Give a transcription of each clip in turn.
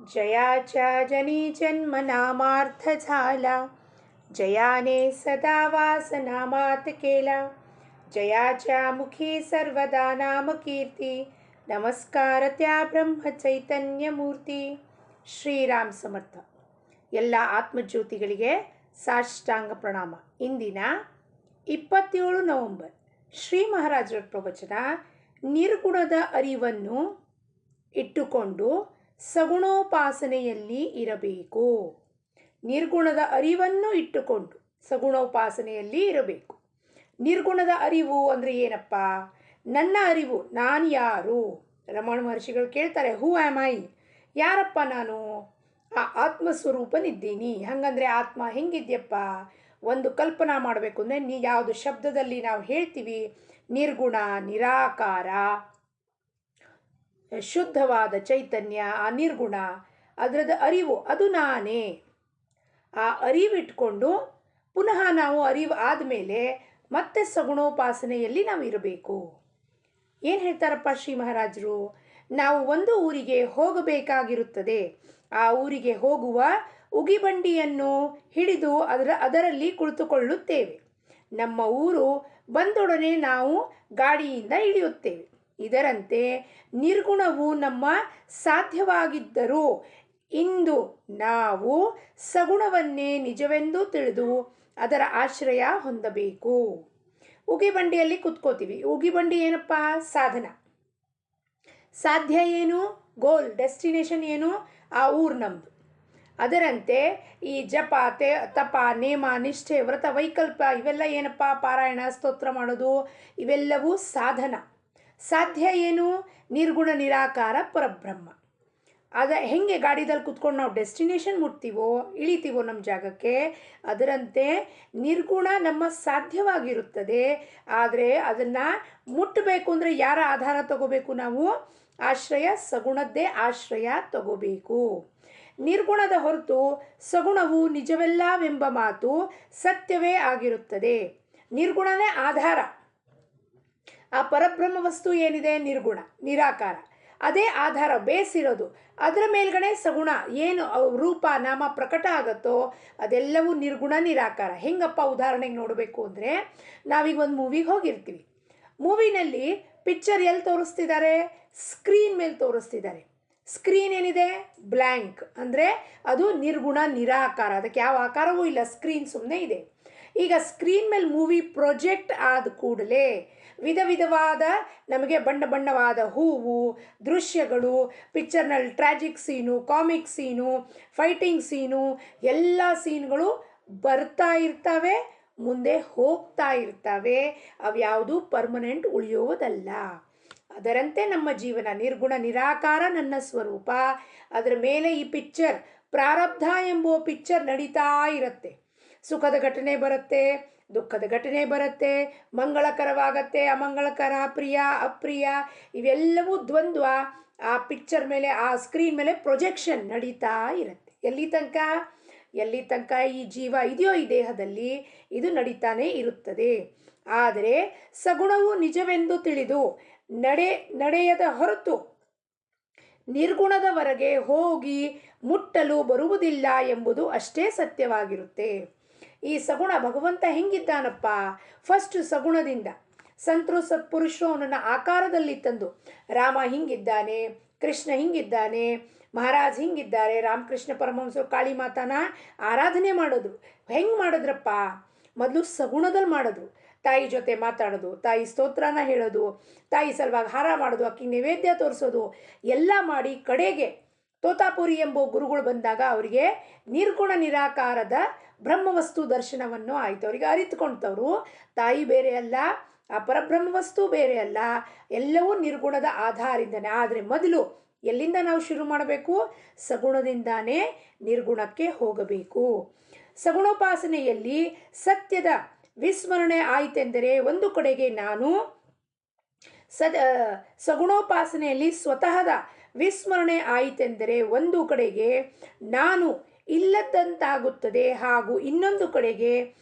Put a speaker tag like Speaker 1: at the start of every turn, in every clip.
Speaker 1: जयाच्या जनी जन्म नामार्थ झाला, जयाने सदा वास नामात केला. जयाच्या मुखी सर्वदा नाम कीर्ती, नमस्कार त्या ब्रह्म चैतन्य मूर्ती. ಶ್ರೀರಾಮ್ ಸಮರ್ಥ. ಎಲ್ಲ ಆತ್ಮಜ್ಯೋತಿಗಳಿಗೆ ಸಾಷ್ಟಾಂಗ ಪ್ರಣಾಮ. ಇಂದಿನ 27 ನವೆಂಬರ್ ಶ್ರೀ ಮಹಾರಾಜರ ಪ್ರವಚನ, ನಿರ್ಗುಣದ ಅರಿವನ್ನು ಇಟ್ಟುಕೊಂಡು ಸಗುಣೋಪಾಸನೆಯಲ್ಲಿ ಇರಬೇಕು. ನಿರ್ಗುಣದ ಅರಿವನ್ನು ಇಟ್ಟುಕೊಂಡು ಸಗುಣೋಪಾಸನೆಯಲ್ಲಿ ಇರಬೇಕು. ನಿರ್ಗುಣದ ಅರಿವು ಅಂದರೆ ಏನಪ್ಪ? ನನ್ನ ಅರಿವು, ನಾನು ಯಾರು? ರಮಣ ಮಹರ್ಷಿಗಳು ಕೇಳ್ತಾರೆ, ಹೂ ಆಮ್ ಐ? ಯಾರಪ್ಪ ನಾನು? ಆ ಆತ್ಮಸ್ವರೂಪನಿದ್ದೀನಿ. ಹಾಗಂದರೆ ಆತ್ಮ ಹೆಂಗಿದ್ಯಪ್ಪ? ಒಂದು ಕಲ್ಪನಾ ಮಾಡಬೇಕು ಅಂದರೆ ಯಾವುದು ಶಬ್ದದಲ್ಲಿ ನಾವು ಹೇಳ್ತೀವಿ, ನಿರ್ಗುಣ, ನಿರಾಕಾರ, ಶುದ್ಧವಾದ ಚೈತನ್ಯ, ಆ ನಿರ್ಗುಣ, ಅದರದ ಅರಿವು, ಅದು ನಾನೇ. ಆ ಅರಿವಿಟ್ಕೊಂಡು ಪುನಃ ನಾವು ಅರಿವು ಆದಮೇಲೆ ಮತ್ತೆ ಸಗುಣೋಪಾಸನೆಯಲ್ಲಿ ನಾವು ಇರಬೇಕು. ಏನು ಹೇಳ್ತಾರಪ್ಪ ಶ್ರೀ ಮಹಾರಾಜರು? ನಾವು ಒಂದು ಊರಿಗೆ ಹೋಗಬೇಕಾಗಿರುತ್ತದೆ. ಆ ಊರಿಗೆ ಹೋಗುವ ಉಗಿಬಂಡಿಯನ್ನು ಹಿಡಿದು ಅದರಲ್ಲಿ ಕುಳಿತುಕೊಳ್ಳುತ್ತೇವೆ. ನಮ್ಮ ಊರು ಬಂದೊಡನೆ ನಾವು ಗಾಡಿಯಿಂದ ಇಳಿಯುತ್ತೇವೆ. ಇದರಂತೆ ನಿರ್ಗುಣವು ನಮ್ಮ ಸಾಧ್ಯವಾಗಿದ್ದರೂ ಇಂದು ನಾವು ಸಗುಣವನ್ನೇ ನಿಜವೆಂದು ತಿಳಿದು ಅದರ ಆಶ್ರಯ ಹೊಂದಬೇಕು. ಉಗಿಬಂಡಿಯಲ್ಲಿ ಕುತ್ಕೋತೀವಿ. ಉಗಿಬಂಡಿ ಏನಪ್ಪ? ಸಾಧನ. ಸಾಧ್ಯ ಏನು? ಗೋಲ್, ಡೆಸ್ಟಿನೇಷನ್ ಏನು? ಆ ಊರು ನಮ್ಮದು. ಅದರಂತೆ ಈ ಜಪ, ತಪ, ನೇಮ, ನಿಷ್ಠೆ, ವ್ರತ, ವೈಕಲ್ಪ ಇವೆಲ್ಲ ಏನಪ್ಪ? ಪಾರಾಯಣ, ಸ್ತೋತ್ರ ಮಾಡೋದು, ಇವೆಲ್ಲವೂ ಸಾಧನ. ಸಾಧ್ಯ ಏನು? ನಿರ್ಗುಣ ನಿರಾಕಾರ ಪರಬ್ರಹ್ಮ. ಹೆಂಗೆ ಗಾಡಿದಲ್ಲಿ ಕುತ್ಕೊಂಡು ನಾವು ಡೆಸ್ಟಿನೇಷನ್ ಮುಟ್ತೀವೋ, ಇಳಿತೀವೋ ನಮ್ಮ ಜಾಗಕ್ಕೆ, ಅದರಂತೆ ನಿರ್ಗುಣ ನಮ್ಮ ಸಾಧ್ಯವಾಗಿರುತ್ತದೆ. ಆದರೆ ಅದನ್ನು ಮುಟ್ಟಬೇಕು ಅಂದರೆ ಯಾರ ಆಧಾರ ತಗೋಬೇಕು? ನಾವು ಆಶ್ರಯ, ಸಗುಣದ್ದೇ ಆಶ್ರಯ ತಗೋಬೇಕು. ನಿರ್ಗುಣದ ಹೊರತು ಸಗುಣವು ನಿಜವೆಲ್ಲವೆಂಬ ಮಾತು ಸತ್ಯವೇ ಆಗಿರುತ್ತದೆ. ನಿರ್ಗುಣನೇ ಆಧಾರ. ಆ ಪರಬ್ರಹ್ಮ ವಸ್ತು ಏನಿದೆ, ನಿರ್ಗುಣ, ನಿರಾಕಾರ, ಅದೇ ಆಧಾರ, ಬೇಸಿರೋದು. ಅದರ ಮೇಲ್ಗಡೆ ಸಗುಣ ಏನು ರೂಪ, ನಾಮ ಪ್ರಕಟ ಆಗುತ್ತೋ ಅದೆಲ್ಲವೂ ನಿರ್ಗುಣ, ನಿರಾಕಾರ. ಹೆಂಗಪ್ಪ ಉದಾಹರಣೆಗೆ ನೋಡಬೇಕು ಅಂದರೆ, ನಾವೀಗ ಒಂದು ಮೂವಿಗೆ ಹೋಗಿರ್ತೀವಿ. ಮೂವಿನಲ್ಲಿ ಪಿಕ್ಚರ್ ಎಲ್ಲಿ ತೋರಿಸ್ತಿದ್ದಾರೆ? ಸ್ಕ್ರೀನ್ ಮೇಲೆ ತೋರಿಸ್ತಿದ್ದಾರೆ. ಸ್ಕ್ರೀನ್ ಏನಿದೆ? ಬ್ಲ್ಯಾಂಕ್. ಅಂದರೆ ಅದು ನಿರ್ಗುಣ, ನಿರಾಕಾರ. ಅದಕ್ಕೆ ಯಾವ ಆಕಾರವೂ ಇಲ್ಲ, ಸ್ಕ್ರೀನ್ ಸುಮ್ಮನೆ ಇದೆ. ಈಗ ಸ್ಕ್ರೀನ್ ಮೇಲೆ ಮೂವಿ ಪ್ರೊಜೆಕ್ಟ್ ಆದ ಕೂಡಲೇ ವಿಧ ವಿಧವಾದ ನಮಗೆ ಬಣ್ಣವಾದ ಹೂವು, ದೃಶ್ಯಗಳು, ಪಿಕ್ಚರ್ನಲ್ಲಿ ಟ್ರ್ಯಾಜಿಕ್ ಸೀನು, ಕಾಮಿಕ್ ಸೀನು, ಫೈಟಿಂಗ್ ಸೀನು, ಎಲ್ಲ ಸೀನ್ಗಳು ಬರ್ತಾ ಇರ್ತವೆ, ಮುಂದೆ ಹೋಗ್ತಾ ಇರ್ತವೆ. ಅವ್ಯಾವುದು ಪರ್ಮನೆಂಟ್ ಉಳಿಯೋದಲ್ಲ. ಅದರಂತೆ ನಮ್ಮ ಜೀವನ ನಿರ್ಗುಣ ನಿರಾಕಾರ ನನ್ನ ಸ್ವರೂಪ. ಅದರ ಮೇಲೆ ಈ ಪಿಕ್ಚರ್, ಪ್ರಾರಬ್ಧ ಎಂಬುವ ಪಿಕ್ಚರ್ ನಡೀತಾ ಇರುತ್ತೆ. ಸುಖದ ಘಟನೆ ಬರುತ್ತೆ, ದುಃಖದ ಘಟನೆ ಬರುತ್ತೆ, ಮಂಗಳಕರವಾಗತ್ತೆ, ಅಮಂಗಳಕರ, ಪ್ರಿಯ, ಅಪ್ರಿಯ, ಇವೆಲ್ಲವೂ ದ್ವಂದ್ವ ಆ ಪಿಕ್ಚರ್ ಮೇಲೆ, ಆ ಸ್ಕ್ರೀನ್ ಮೇಲೆ ಪ್ರೊಜೆಕ್ಷನ್ ನಡೀತಾ ಇರುತ್ತೆ. ಎಲ್ಲಿ ತನಕ ಈ ಜೀವ ಇದೆಯೋ ಈ ದೇಹದಲ್ಲಿ ಇದು ನಡೀತಾನೆ ಇರುತ್ತದೆ. ಆದರೆ ಸಗುಣವು ನಿಜವೆಂದು ತಿಳಿದು ನಡೆಯದ ಹೊರತು ನಿರ್ಗುಣದವರೆಗೆ ಹೋಗಿ ಮುಟ್ಟಲು ಬರುವುದಿಲ್ಲ ಎಂಬುದು ಅಷ್ಟೇ ಸತ್ಯವಾಗಿರುತ್ತೆ. ಈ ಸಗುಣ ಭಗವಂತ ಹೆಂಗಿದ್ದಾನಪ್ಪ? ಫಸ್ಟ್ ಸಗುಣದಿಂದ ಸಂತರು ಸತ್ಪುರುಷರು ಅವನನ್ನು ಆಕಾರದಲ್ಲಿ ತಂದು, ರಾಮ ಹಿಂಗಿದ್ದಾನೆ, ಕೃಷ್ಣ ಹಿಂಗಿದ್ದಾನೆ, ಮಹಾರಾಜ್ ಹಿಂಗಿದ್ದಾರೆ, ರಾಮಕೃಷ್ಣ ಪರಮಹಂಸರು ಕಾಳಿ ಮಾತಾನ ಆರಾಧನೆ ಮಾಡೋದು. ಹೆಂಗೆ ಮಾಡಿದ್ರಪ್ಪ? ಮೊದಲು ಸಗುಣದಲ್ಲಿ ಮಾಡಿದ್ರು. ತಾಯಿ ಜೊತೆ ಮಾತಾಡೋದು, ತಾಯಿ ಸ್ತೋತ್ರನ ಹೇಳೋದು, ತಾಯಿ ಸಲುವಾಗಿ ಹಾರ ಮಾಡೋದು, ಅಕ್ಕಿಗೆ ನೈವೇದ್ಯ ತೋರಿಸೋದು, ಎಲ್ಲ ಮಾಡಿ ಕಡೆಗೆ ತೋತಾಪುರಿ ಎಂಬ ಗುರುಗಳು ಬಂದಾಗ ಅವರಿಗೆ ನಿರ್ಗುಣ ನಿರಾಕಾರದ ಬ್ರಹ್ಮವಸ್ತು ದರ್ಶನವನ್ನು ಆಯಿತು. ಅವರಿಗೆ ಅರಿತುಕೊಂಡವರು ತಾಯಿ ಬೇರೆ ಅಲ್ಲ, ಆ ಪರಬ್ರಹ್ಮವಸ್ತು ಬೇರೆ ಅಲ್ಲ, ಎಲ್ಲವೂ ನಿರ್ಗುಣದ ಆಧಾರದಿಂದನೇ. ಆದರೆ ಮೊದಲು ಎಲ್ಲಿಂದ ನಾವು ಶುರು ಮಾಡಬೇಕು? ಸಗುಣದಿಂದಾನೇ ನಿರ್ಗುಣಕ್ಕೆ ಹೋಗಬೇಕು. ಸಗುಣೋಪಾಸನೆಯಲ್ಲಿ ಸತ್ಯದ ವಿಸ್ಮರಣೆ ಆಯಿತೆಂದರೆ ಒಂದು ಕಡೆಗೆ ನಾನು ಸಗುಣೋಪಾಸನೆಯಲ್ಲಿ ಸ್ವತಃದ ವಿಸ್ಮರಣೆ ಆಯಿತೆಂದರೆ ಒಂದು ಕಡೆಗೆ ನಾನು ಇಲ್ಲದಂತಾಗುತ್ತದೆ, ಹಾಗೂ ಇನ್ನೊಂದು ಕಡೆಗೆ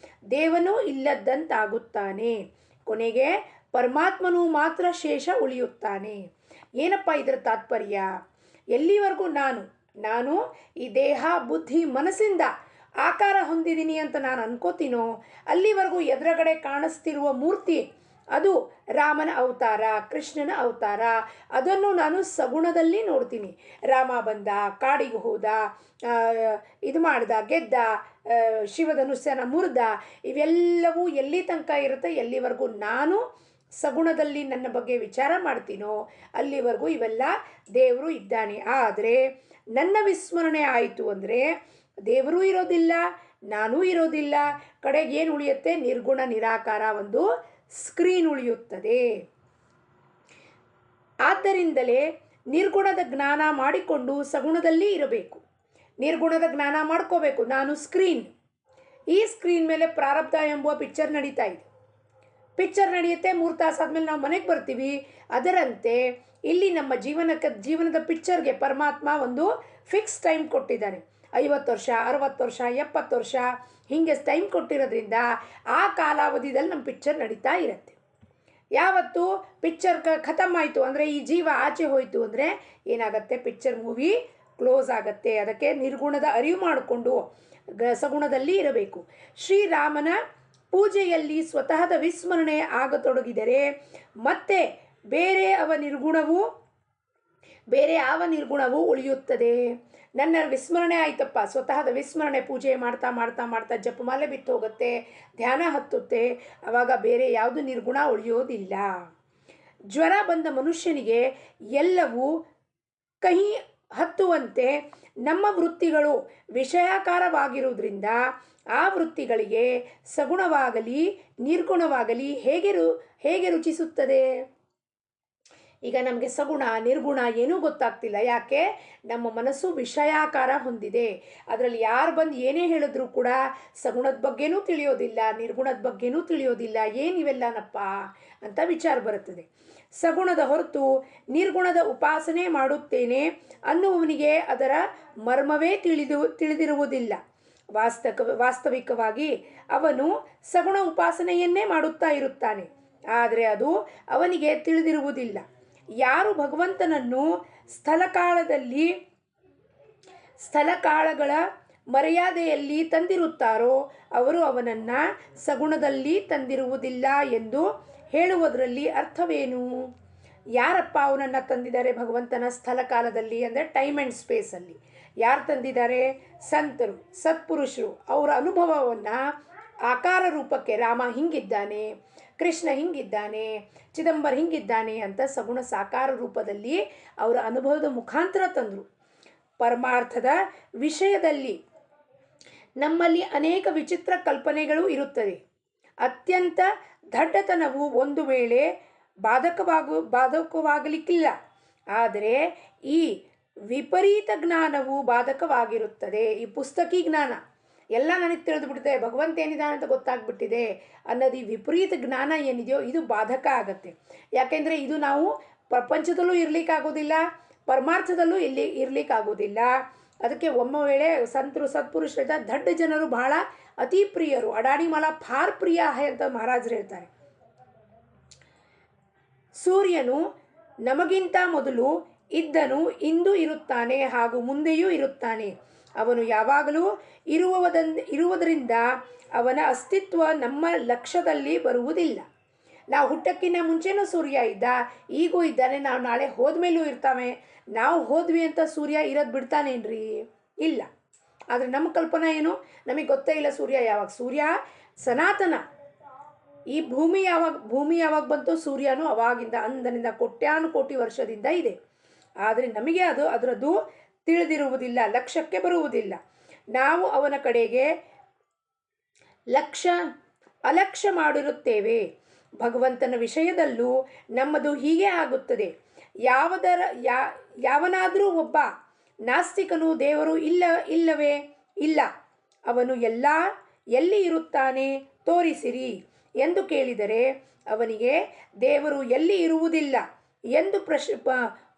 Speaker 1: ದೇವನೂ ಇಲ್ಲದಂತಾಗುತ್ತಾನೆ. ಕೊನೆಗೆ ಪರಮಾತ್ಮನು ಮಾತ್ರ ಶೇಷ ಉಳಿಯುತ್ತಾನೆ. ಏನಪ್ಪ ಇದರ ತಾತ್ಪರ್ಯ? ಎಲ್ಲಿವರೆಗೂ ನಾನು ನಾನು ಈ ದೇಹ ಬುದ್ಧಿ ಮನಸ್ಸಿಂದ ಆಕಾರ ಹೊಂದಿದ್ದೀನಿ ಅಂತ ನಾನು ಅನ್ಕೋತೀನೋ ಅಲ್ಲಿವರೆಗೂ ಎದುರುಗಡೆ ಕಾಣಿಸ್ತಿರುವ ಮೂರ್ತಿ ಅದು ರಾಮನ ಅವತಾರ, ಕೃಷ್ಣನ ಅವತಾರ. ಅದನ್ನು ನಾನು ಸಗುಣದಲ್ಲಿ ನೋಡ್ತೀನಿ. ರಾಮ ಬಂದ, ಕಾಡಿಗೆ ಹೋದ, ಇದು ಮಾಡ್ದ, ಗೆದ್ದ, ಶಿವಧನುಸ್ಸನ ಮುರಿದ, ಇವೆಲ್ಲವೂ ಎಲ್ಲಿ ತನಕ ಇರುತ್ತೆ, ಎಲ್ಲಿವರೆಗೂ ನಾನು ಸಗುಣದಲ್ಲಿ ನನ್ನ ಬಗ್ಗೆ ವಿಚಾರ ಮಾಡ್ತೀನೋ ಅಲ್ಲಿವರೆಗೂ ಇವೆಲ್ಲ ದೇವರು ಇದ್ದಾನೆ. ಆದರೆ ನನ್ನ ವಿಸ್ಮರಣೆ ಆಯಿತು ಅಂದರೆ ದೇವರೂ ಇರೋದಿಲ್ಲ, ನಾನೂ ಇರೋದಿಲ್ಲ. ಕಡೆಗೆ ಏನು ಉಳಿಯುತ್ತೆ? ನಿರ್ಗುಣ ನಿರಾಕಾರ ಒಂದು ಸ್ಕ್ರೀನ್ ಉಳಿಯುತ್ತದೆ. ಆದ್ದರಿಂದಲೇ ನಿರ್ಗುಣದ ಜ್ಞಾನ ಮಾಡಿಕೊಂಡು ಸಗುಣದಲ್ಲಿ ಇರಬೇಕು. ನಿರ್ಗುಣದ ಜ್ಞಾನ ಮಾಡ್ಕೋಬೇಕು. ನಾನು ಸ್ಕ್ರೀನ್, ಈ ಸ್ಕ್ರೀನ್ ಮೇಲೆ ಪ್ರಾರಬ್ಧ ಎಂಬುವ ಪಿಕ್ಚರ್ ನಡೀತಾ ಇದೆ. ಪಿಕ್ಚರ್ ನಡೆಯುತ್ತೆ, 3 ತಾಸು ಆದಮೇಲೆ ನಾವು ಮನೆಗೆ ಬರ್ತೀವಿ. ಅದರಂತೆ ಇಲ್ಲಿ ನಮ್ಮ ಜೀವನದ ಪಿಕ್ಚರ್ಗೆ ಪರಮಾತ್ಮ ಒಂದು ಫಿಕ್ಸ್ ಟೈಮ್ ಕೊಟ್ಟಿದ್ದಾನೆ. 50 ವರ್ಷ, 60 ವರ್ಷ, 70 ವರ್ಷ ಹೀಗೆ ಟೈಮ್ ಕೊಟ್ಟಿರೋದ್ರಿಂದ ಆ ಕಾಲಾವಧಿದಲ್ಲಿ ನಮ್ಮ ಪಿಕ್ಚರ್ ನಡೀತಾ ಇರುತ್ತೆ. ಯಾವತ್ತು ಪಿಕ್ಚರ್ ಖತಮ್ ಆಯಿತು ಅಂದರೆ, ಈ ಜೀವ ಆಚೆ ಹೋಯಿತು ಅಂದರೆ ಏನಾಗುತ್ತೆ? ಪಿಕ್ಚರ್ ಮೂವಿ ಕ್ಲೋಸ್ ಆಗುತ್ತೆ. ಅದಕ್ಕೆ ನಿರ್ಗುಣದ ಅರಿವು ಮಾಡಿಕೊಂಡು ಸಗುಣದಲ್ಲಿ ಇರಬೇಕು. ಶ್ರೀರಾಮನ ಪೂಜೆಯಲ್ಲಿ ಸ್ವತಃದ ವಿಸ್ಮರಣೆ ಆಗತೊಡಗಿದರೆ ಮತ್ತೆ ಬೇರೆ ಯಾವ ನಿರ್ಗುಣವೂ ಉಳಿಯುತ್ತದೆ. ನನ್ನ ವಿಸ್ಮರಣೆ ಆಯ್ತಪ್ಪ, ಸ್ವತಃದ ವಿಸ್ಮರಣೆ, ಪೂಜೆ ಮಾಡ್ತಾ ಮಾಡ್ತಾ ಮಾಡ್ತಾ ಜಪಮಾಲೆ ಬಿಟ್ಟು ಹೋಗುತ್ತೆ, ಧ್ಯಾನ ಹತ್ತುತ್ತೆ, ಆವಾಗ ಬೇರೆ ಯಾವುದು ನಿರ್ಗುಣ ಉಳಿಯೋದಿಲ್ಲ. ಜ್ವರ ಬಂದ ಮನುಷ್ಯನಿಗೆ ಎಲ್ಲವೂ ಕಹಿ ಹತ್ತುವಂತೆ ನಮ್ಮ ವೃತ್ತಿಗಳು ವಿಷಯಾಕಾರವಾಗಿರುವುದರಿಂದ ಆ ವೃತ್ತಿಗಳಿಗೆ ಸಗುಣವಾಗಲಿ ನಿರ್ಗುಣವಾಗಲಿ ಹೇಗೆ ರುಚಿಸುತ್ತದೆ? ಈಗ ನಮಗೆ ಸಗುಣ ನಿರ್ಗುಣ ಏನೂ ಗೊತ್ತಾಗ್ತಿಲ್ಲ. ಯಾಕೆ? ನಮ್ಮ ಮನಸ್ಸು ವಿಷಯಾಕಾರ ಹೊಂದಿದೆ. ಅದರಲ್ಲಿ ಯಾರು ಬಂದು ಏನೇ ಹೇಳಿದ್ರು ಕೂಡ ಸಗುಣದ ಬಗ್ಗೆನೂ ತಿಳಿಯೋದಿಲ್ಲ, ನಿರ್ಗುಣದ ಬಗ್ಗೆನೂ ತಿಳಿಯೋದಿಲ್ಲ. ಏನಿವೆಲ್ಲನಪ್ಪ ಅಂತ ವಿಚಾರ ಬರುತ್ತದೆ. ಸಗುಣದ ಹೊರತು ನಿರ್ಗುಣದ ಉಪಾಸನೆ ಮಾಡುತ್ತೇನೆ ಅನ್ನುವವನಿಗೆ ಅದರ ಮರ್ಮವೇ ತಿಳಿದಿರುವುದಿಲ್ಲ. ವಾಸ್ತವಿಕವಾಗಿ ಅವನು ಸಗುಣ ಉಪಾಸನೆಯನ್ನೇ ಮಾಡುತ್ತಾ ಇರುತ್ತಾನೆ, ಆದರೆ ಅದು ಅವನಿಗೆ ತಿಳಿದಿರುವುದಿಲ್ಲ. ಯಾರು ಭಗವಂತನನ್ನು ಸ್ಥಳಕಾಲಗಳ ಮರ್ಯಾದೆಯಲ್ಲಿ ತಂದಿರುತ್ತಾರೋ ಅವರು ಅವನನ್ನು ಸಗುಣದಲ್ಲಿ ತಂದಿರುವುದಿಲ್ಲ ಎಂದು ಹೇಳುವುದರಲ್ಲಿ ಅರ್ಥವೇನು? ಯಾರಪ್ಪ ಅವನನ್ನು ತಂದಿದ್ದಾರೆ ಭಗವಂತನ ಸ್ಥಳಕಾಲದಲ್ಲಿ ಅಂದರೆ ಟೈಮ್ ಆ್ಯಂಡ್ ಸ್ಪೇಸಲ್ಲಿ? ಯಾರು ತಂದಿದ್ದಾರೆ? ಸಂತರು, ಸತ್ಪುರುಷರು. ಅವರ ಅನುಭವವನ್ನು ಆಕಾರ ರೂಪಕ್ಕೆ ರಾಮ ಹಿಂಗಿದ್ದಾನೆ, ಕೃಷ್ಣ ಹಿಂಗಿದ್ದಾನೆ, ಚಿದಂಬರ ಹಿಂಗಿದ್ದಾನೆ ಅಂತ ಸಗುಣ ಸಾಕಾರ ರೂಪದಲ್ಲಿ ಅವರ ಅನುಭವದ ಮುಖಾಂತರ ತಂದರು. ಪರಮಾರ್ಥದ ವಿಷಯದಲ್ಲಿ ನಮ್ಮಲ್ಲಿ ಅನೇಕ ವಿಚಿತ್ರ ಕಲ್ಪನೆಗಳು ಇರುತ್ತದೆ. ಅತ್ಯಂತ ದಡ್ಡತನವು ಒಂದು ವೇಳೆ ಬಾಧಕವಾಗಲಿಕ್ಕಿಲ್ಲ, ಆದರೆ ಈ ವಿಪರೀತ ಜ್ಞಾನವು ಬಾಧಕವಾಗಿರುತ್ತದೆ. ಈ ಪುಸ್ತಕಿ ಜ್ಞಾನ ಎಲ್ಲ ನನಗೆ ತಿಳಿದು ಬಿಟ್ಟಿದೆ, ಭಗವಂತ ಏನಿದ್ದಾನೆ ಅಂತ ಗೊತ್ತಾಗ್ಬಿಟ್ಟಿದೆ ಅನ್ನೋದು ಈ ವಿಪರೀತ ಜ್ಞಾನ ಏನಿದೆಯೋ ಇದು ಬಾಧಕ ಆಗತ್ತೆ. ಯಾಕೆಂದರೆ ಇದು ನಾವು ಪ್ರಪಂಚದಲ್ಲೂ ಇರಲಿಕ್ಕಾಗೋದಿಲ್ಲ, ಪರಮಾರ್ಥದಲ್ಲೂ ಇರಲಿಕ್ಕಾಗೋದಿಲ್ಲ. ಅದಕ್ಕೆ ಒಮ್ಮೆ ವೇಳೆ ಸಂತರು ಸತ್ಪುರುಷರಿದ್ದ ದಡ್ಡ ಜನರು ಬಹಳ ಅತಿ ಪ್ರಿಯರು. ಅಡಾಡಿ ಮಾಲ ಫಾರ್ ಪ್ರಿಯ ಅಂತ ಮಹಾರಾಜರು ಹೇಳ್ತಾರೆ. ಸೂರ್ಯನು ನಮಗಿಂತ ಮೊದಲು ಇದ್ದನು, ಇಂದು ಇರುತ್ತಾನೆ ಹಾಗೂ ಮುಂದೆಯೂ ಇರುತ್ತಾನೆ. ಅವನು ಯಾವಾಗಲೂ ಇರುವುದರಿಂದ ಅವನ ಅಸ್ತಿತ್ವ ನಮ್ಮ ಲಕ್ಷ್ಯದಲ್ಲಿ ಬರುವುದಿಲ್ಲ. ನಾವು ಹುಟ್ಟಕ್ಕಿಂತ ಮುಂಚೆನೂ ಸೂರ್ಯ ಇದ್ದ, ಈಗೂ ಇದ್ದಾನೆ, ನಾವು ನಾಳೆ ಹೋದ್ಮೇಲೂ ಇರ್ತಾವೆ. ನಾವು ಹೋದ್ವಿ ಅಂತ ಸೂರ್ಯ ಇರೋದು ಬಿಡ್ತಾನೇನ್ರಿ? ಇಲ್ಲ. ಆದರೆ ನಮ್ಮ ಕಲ್ಪನಾ ಏನು? ನಮಗೆ ಗೊತ್ತೇ ಇಲ್ಲ ಸೂರ್ಯ ಯಾವಾಗ. ಸೂರ್ಯ ಸನಾತನ. ಈ ಭೂಮಿ ಯಾವಾಗ ಬಂತು? ಸೂರ್ಯನು ಅವಾಗಿಂದ ಅಂದನಿಂದ ಕೋಟ್ಯಾನುಕೋಟಿ ವರ್ಷದಿಂದ ಇದೆ. ಆದರೆ ನಮಗೆ ಅದರದ್ದು ತಿಳಿದಿರುವುದಿಲ್ಲ, ಲಕ್ಷ್ಯಕ್ಕೆ ಬರುವುದಿಲ್ಲ. ನಾವು ಅವನ ಕಡೆಗೆ ಅಲಕ್ಷ್ಯ ಮಾಡಿರುತ್ತೇವೆ. ಭಗವಂತನ ವಿಷಯದಲ್ಲೂ ನಮ್ಮದು ಹೀಗೆ ಆಗುತ್ತದೆ. ಯಾವನಾದರೂ ಒಬ್ಬ ನಾಸ್ತಿಕನು ದೇವರು ಇಲ್ಲವೇ? ಇಲ್ಲ. ಅವನು ಎಲ್ಲಿ ಇರುತ್ತಾನೆ ತೋರಿಸಿರಿ ಎಂದು ಕೇಳಿದರೆ ಅವನಿಗೆ ದೇವರು ಎಲ್ಲಿ ಇರುವುದಿಲ್ಲ ಎಂದು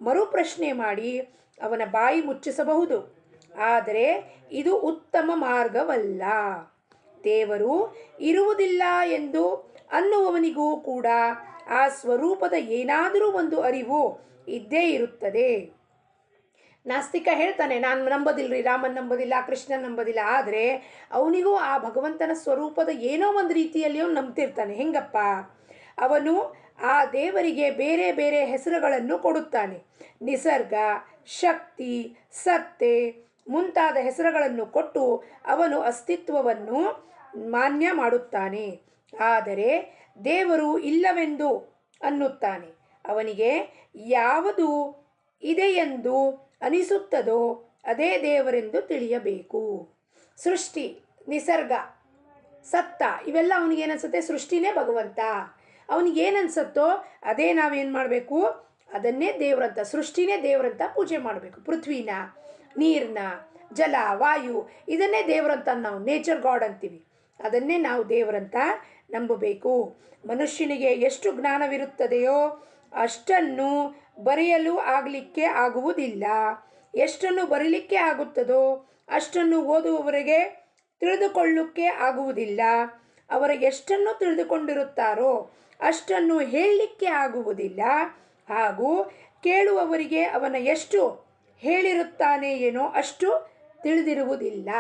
Speaker 1: ಮರುಪ್ರಶ್ನೆ ಮಾಡಿ ಅವನ ಬಾಯಿ ಮುಚ್ಚಿಸಬಹುದು. ಆದರೆ ಇದು ಉತ್ತಮ ಮಾರ್ಗವಲ್ಲ. ದೇವರು ಇರುವುದಿಲ್ಲ ಎಂದು ಅನ್ನುವವನಿಗೂ ಕೂಡ ಆ ಸ್ವರೂಪದ ಏನಾದರೂ ಒಂದು ಅರಿವು ಇದ್ದೇ ಇರುತ್ತದೆ. ನಾಸ್ತಿಕ ಹೇಳ್ತಾನೆ, ನಾನು ನಂಬೋದಿಲ್ಲರಿ, ರಾಮನ್ ನಂಬೋದಿಲ್ಲ, ಕೃಷ್ಣನ್ ನಂಬೋದಿಲ್ಲ. ಆದರೆ ಅವನಿಗೂ ಆ ಭಗವಂತನ ಸ್ವರೂಪದ ಏನೋ ಒಂದು ರೀತಿಯಲ್ಲಿ ಅವನು ನಂಬ್ತಿರ್ತಾನೆ. ಹೆಂಗಪ್ಪ? ಅವನು ಆ ದೇವರಿಗೆ ಬೇರೆ ಬೇರೆ ಹೆಸರುಗಳನ್ನು ಕೊಡುತ್ತಾನೆ. ನಿಸರ್ಗ, ಶಕ್ತಿ, ಸತ್ತೆ ಮುಂತಾದ ಹೆಸರುಗಳನ್ನು ಕೊಟ್ಟು ಅವನು ಅಸ್ತಿತ್ವವನ್ನು ಮಾನ್ಯ ಮಾಡುತ್ತಾನೆ. ಆದರೆ ದೇವರು ಇಲ್ಲವೆಂದು ಅನ್ನುತ್ತಾನೆ. ಅವನಿಗೆ ಯಾವುದು ಇದೆಯೆಂದು ಅನಿಸುತ್ತದೋ ಅದೇ ದೇವರೆಂದು ತಿಳಿಯಬೇಕು. ಸೃಷ್ಟಿ, ನಿಸರ್ಗ, ಸತ್ತ ಇವೆಲ್ಲ ಅವನಿಗೇನನ್ಸುತ್ತೆ? ಸೃಷ್ಟಿನೇ ಭಗವಂತ. ಅವನಿಗೇನನ್ಸುತ್ತೋ ಅದೇ ನಾವೇನು ಮಾಡಬೇಕು? ಅದನ್ನೇ ದೇವರಂತ, ಸೃಷ್ಟಿನೇ ದೇವರಂತ ಪೂಜೆ ಮಾಡಬೇಕು. ಪೃಥ್ವಿನ, ನೀರನ್ನ, ಜಲ, ವಾಯು ಇದನ್ನೇ ದೇವರಂತ ನಾವು ನೇಚರ್ ಗಾಡ್ ಅಂತೀವಿ. ಅದನ್ನೇ ನಾವು ದೇವರಂತ ನಂಬಬೇಕು. ಮನುಷ್ಯನಿಗೆ ಎಷ್ಟು ಜ್ಞಾನವಿರುತ್ತದೆಯೋ ಅಷ್ಟನ್ನು ಬರೆಯಲು ಆಗಲಿಕ್ಕೆ ಆಗುವುದಿಲ್ಲ. ಎಷ್ಟನ್ನು ಬರೀಲಿಕ್ಕೆ ಆಗುತ್ತದೋ ಅಷ್ಟನ್ನು ಓದುವವರಿಗೆ ತಿಳಿದುಕೊಳ್ಳಕ್ಕೆ ಆಗುವುದಿಲ್ಲ. ಅವರು ಎಷ್ಟನ್ನು ತಿಳಿದುಕೊಂಡಿರುತ್ತಾರೋ ಅಷ್ಟನ್ನು ಹೇಳಲಿಕ್ಕೆ ಆಗುವುದಿಲ್ಲ. ಹಾಗೂ ಕೇಳುವವರಿಗೆ ಅವನ ಎಷ್ಟು ಹೇಳಿರುತ್ತಾನೆ ಏನೋ ಅಷ್ಟು ತಿಳಿದಿರುವುದಿಲ್ಲ.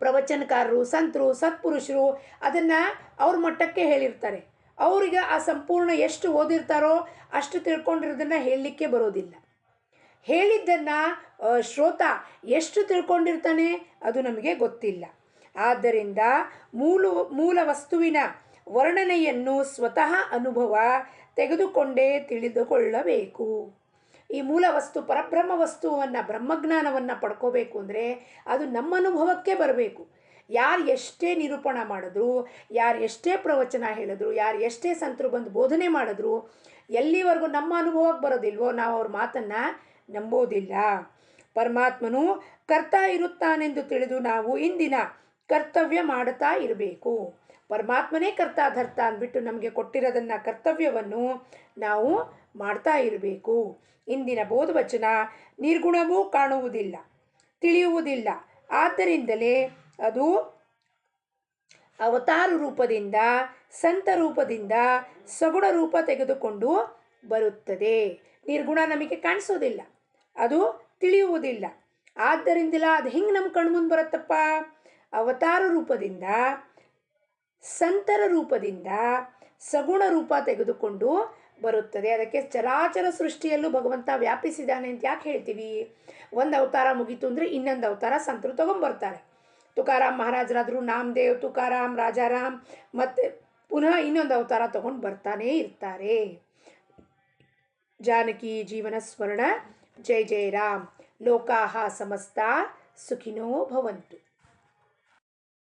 Speaker 1: ಪ್ರವಚನಕಾರರು, ಸಂತರು, ಸತ್ಪುರುಷರು ಅದನ್ನು ಅವ್ರ ಮಟ್ಟಕ್ಕೆ ಹೇಳಿರ್ತಾರೆ. ಅವರಿಗೆ ಆ ಸಂಪೂರ್ಣ ಎಷ್ಟು ಓದಿರ್ತಾರೋ ಅಷ್ಟು ತಿಳ್ಕೊಂಡಿರೋದನ್ನು ಹೇಳಲಿಕ್ಕೆ ಬರೋದಿಲ್ಲ. ಹೇಳಿದ್ದನ್ನು ಶ್ರೋತ ಎಷ್ಟು ತಿಳ್ಕೊಂಡಿರ್ತಾನೆ ಅದು ನಮಗೆ ಗೊತ್ತಿಲ್ಲ. ಆದ್ದರಿಂದ ಮೂಲ ವಸ್ತುವಿನ ವರ್ಣನೆಯನ್ನು ಸ್ವತಃ ಅನುಭವ ತೆಗೆದುಕೊಂಡೇ ತಿಳಿದುಕೊಳ್ಳಬೇಕು. ಈ ಮೂಲ ವಸ್ತು ಪರಬ್ರಹ್ಮ ವಸ್ತುವನ್ನು, ಬ್ರಹ್ಮಜ್ಞಾನವನ್ನು ಪಡ್ಕೋಬೇಕು ಅಂದರೆ ಅದು ನಮ್ಮ ಅನುಭವಕ್ಕೆ ಬರಬೇಕು. ಯಾರು ಎಷ್ಟೇ ನಿರೂಪಣ ಮಾಡಿದ್ರು, ಯಾರು ಎಷ್ಟೇ ಪ್ರವಚನ ಹೇಳಿದ್ರು, ಯಾರು ಎಷ್ಟೇ ಸಂತರು ಬಂದು ಬೋಧನೆ ಮಾಡಿದ್ರು, ಎಲ್ಲಿವರೆಗೂ ನಮ್ಮ ಅನುಭವಕ್ಕೆ ಬರೋದಿಲ್ವೋ ನಾವು ಅವ್ರ ಮಾತನ್ನು ನಂಬೋದಿಲ್ಲ. ಪರಮಾತ್ಮನು ಕರ್ತಾ ಇರುತ್ತಾನೆಂದು ತಿಳಿದು ನಾವು ಇಂದಿನ ಕರ್ತವ್ಯ ಮಾಡುತ್ತಾ ಇರಬೇಕು. ಪರಮಾತ್ಮನೇ ಕರ್ತಾ ಧರ್ತ ಅಂದ್ಬಿಟ್ಟು ನಮಗೆ ಕೊಟ್ಟಿರೋದನ್ನು, ಕರ್ತವ್ಯವನ್ನು ನಾವು ಮಾಡ್ತಾ ಇರಬೇಕು. ಇಂದಿನ ಬೋಧವಚನ ನಿರ್ಗುಣವೂ ಕಾಣುವುದಿಲ್ಲ, ತಿಳಿಯುವುದಿಲ್ಲ. ಆದ್ದರಿಂದಲೇ ಅದು ಅವತಾರ ರೂಪದಿಂದ, ಸಂತ ರೂಪದಿಂದ ಸಗುಣ ರೂಪ ತೆಗೆದುಕೊಂಡು ಬರುತ್ತದೆ. ನಿರ್ಗುಣ ನಮಗೆ ಕಾಣಿಸೋದಿಲ್ಲ, ಅದು ತಿಳಿಯುವುದಿಲ್ಲ. ಆದ್ದರಿಂದಲೇ ಅದು ಹೆಂಗೆ ನಮ್ಮ ಕಣ್ಮುಂದೆ ಬರುತ್ತಪ್ಪ? ಅವತಾರ ರೂಪದಿಂದ, ಸಂತರ ರೂಪದಿಂದ ಸಗುಣ ರೂಪ ತೆಗೆದುಕೊಂಡು ಬರುತ್ತದೆ. ಅದಕ್ಕೆ ಚರಾಚರ ಸೃಷ್ಟಿಯಲ್ಲೂ ಭಗವಂತ ವ್ಯಾಪಿಸಿದ್ದಾನೆ ಅಂತ ಯಾಕೆ ಹೇಳ್ತೀವಿ? ಒಂದು ಅವತಾರ ಮುಗೀತು ಅಂದರೆ ಇನ್ನೊಂದು ಅವತಾರ ಸಂತರು ತೊಗೊಂಬರ್ತಾರೆ. ತುಕಾರಾಮ್ ಮಹಾರಾಜರಾದರು, ನಾಮದೇವ್, ತುಕಾರಾಮ್, ರಾಜಾರಾಮ್, ಮತ್ತು ಪುನಃ ಇನ್ನೊಂದು ಅವತಾರ ತೊಗೊಂಡು ಬರ್ತಾನೇ ಇರ್ತಾರೆ. ಜಾನಕಿ ಜೀವನ ಸ್ಮರಣ. ಜೈ ಜೈ ರಾಮ್. ಲೋಕಾಹ ಸಮಸ್ತ ಸುಖಿನೋ ಭವಂತು.